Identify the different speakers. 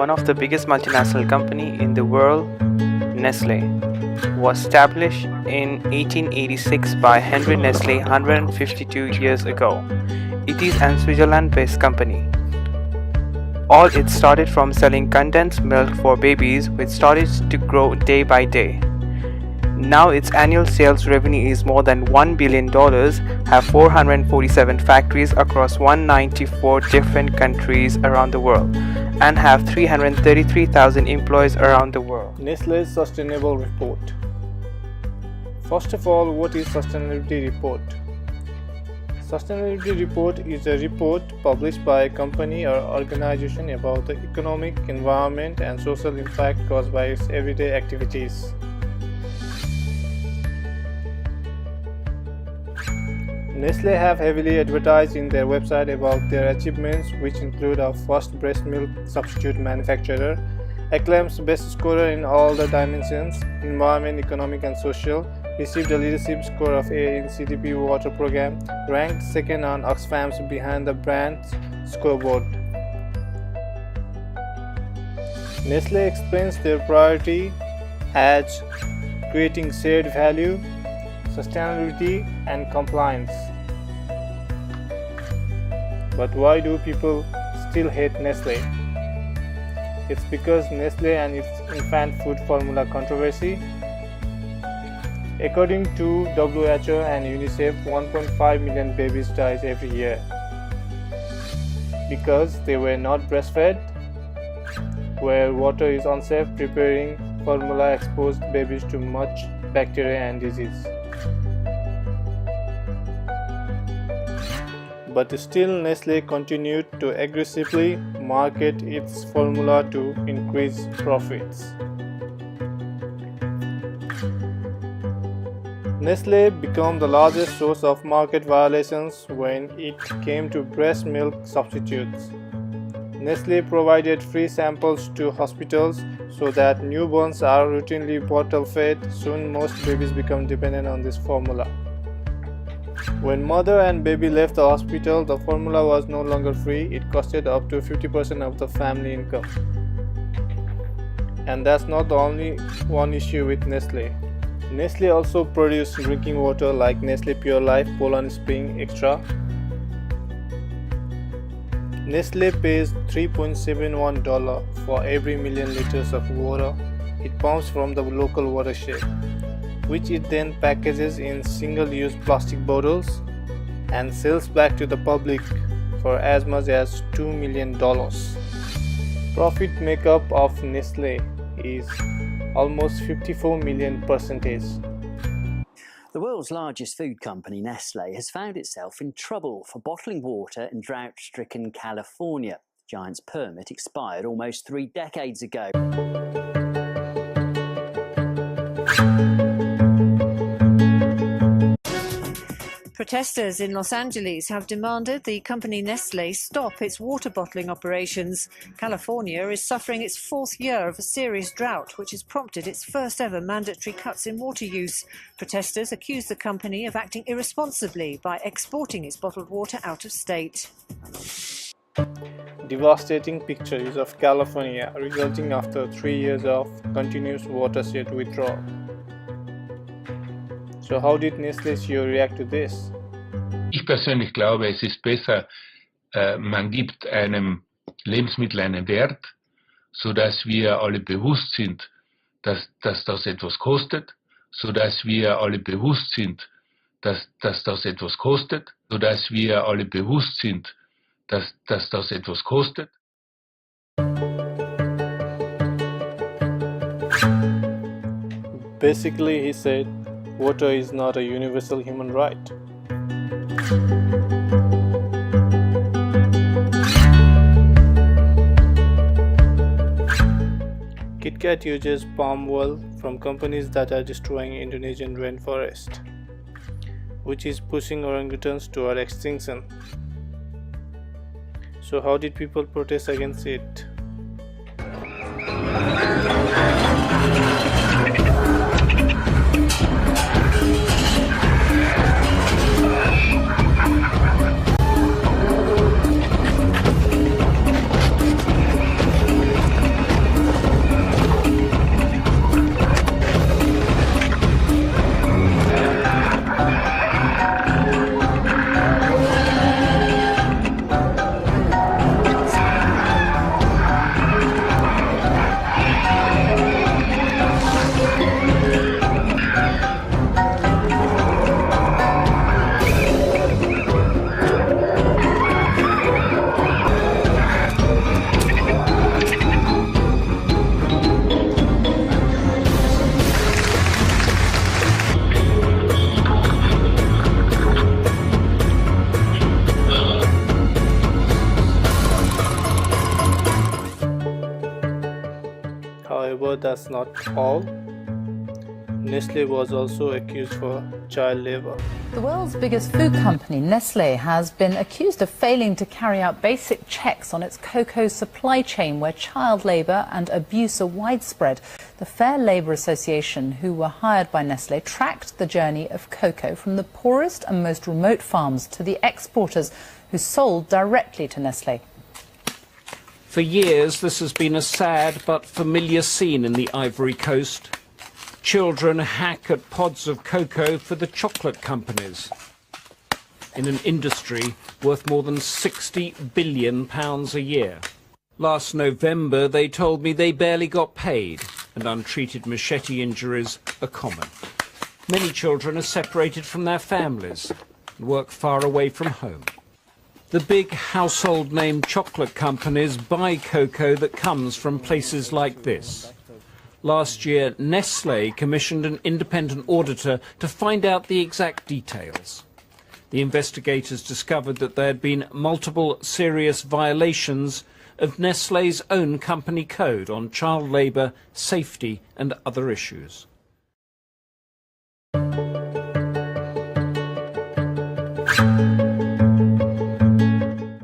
Speaker 1: one of the biggest multinational company in the world, Nestle, was established in 1886 by Henry Nestle 152 years ago. It is a Switzerland-based company. All it started from selling condensed milk for babies, which started to grow day by day. Now its annual sales revenue is more than $1 billion, have 447 factories across 194 different countries around the world, and have 333,000 employees around the world.
Speaker 2: Nestle's Sustainable Report. First of all, what is Sustainability Report? Sustainability Report is a report published by a company or organization about the economic, environment, and social impact caused by its everyday activities. Nestle have heavily advertised in their website about their achievements, which include our first breast milk substitute manufacturer, acclaimed best scorer in all the dimensions, environment, economic and social, received a leadership score of A in CDP water program, ranked second on Oxfam's behind the brand's scoreboard. Nestle explains their priority as creating shared value, sustainability and compliance. But why do people still hate Nestle? It's because Nestle and its infant food formula controversy. According to WHO and UNICEF, 1.5 million babies die every year because they were not breastfed, where water is unsafe, preparing formula exposed babies to much bacteria and disease. But still, Nestle continued to aggressively market its formula to increase profits. Nestle became the largest source of market violations when it came to breast milk substitutes. Nestle provided free samples to hospitals so that newborns are routinely bottle fed. Soon most babies become dependent on this formula. When mother and baby left the hospital, the formula was no longer free. It costed up to 50% of the family income. And that's not the only one issue with Nestle. Nestle also produced drinking water like Nestle Pure Life, Poland Spring Extra. Nestle pays $3.71 for every million liters of water it pumps from the local watershed, which it then packages in single-use plastic bottles and sells back to the public for as much as $2 million. Profit makeup of Nestle is almost 54 million percentage.
Speaker 3: The world's largest food company, Nestle, has found itself in trouble for bottling water in drought-stricken California. The giant's permit expired almost 3 decades ago.
Speaker 4: Protesters in Los Angeles have demanded the company Nestle stop its water bottling operations. California is suffering its 4th year of a serious drought, which has prompted its first ever mandatory cuts in water use. Protesters accuse the company of acting irresponsibly by exporting its bottled water out of state.
Speaker 2: Devastating pictures of California resulting after 3 years of continuous watershed withdrawal. So how did Nestle CEO react to this?
Speaker 5: Ich persönlich glaube, es ist besser, man gibt einem Lebensmittel einen Wert, sodass wir alle bewusst sind, dass das etwas kostet, sodass wir alle bewusst sind, dass das etwas kostet, sodass wir alle bewusst sind, dass das etwas kostet.
Speaker 2: Basically, he said, water is not a universal human right. KitKat uses palm oil from companies that are destroying Indonesian rainforest, which is pushing orangutans toward extinction. So how did people protest against it? However, that's not all. Nestle was also accused for child labor.
Speaker 6: The world's biggest food company, Nestle, has been accused of failing to carry out basic checks on its cocoa supply chain, where child labour and abuse are widespread. The Fair Labour Association, who were hired by Nestle, tracked the journey of cocoa from the poorest and most remote farms to the exporters who sold directly to Nestle.
Speaker 7: For years, this has been a sad but familiar scene in the Ivory Coast. Children hack at pods of cocoa for the chocolate companies in an industry worth more than £60 billion a year. Last November, they told me they barely got paid, and untreated machete injuries are common. Many children are separated from their families and work far away from home. The big household name chocolate companies buy cocoa that comes from places like this. Last year, Nestle commissioned an independent auditor to find out the exact details. The investigators discovered that there had been multiple serious violations of Nestle's own company code on child labour, safety and other issues.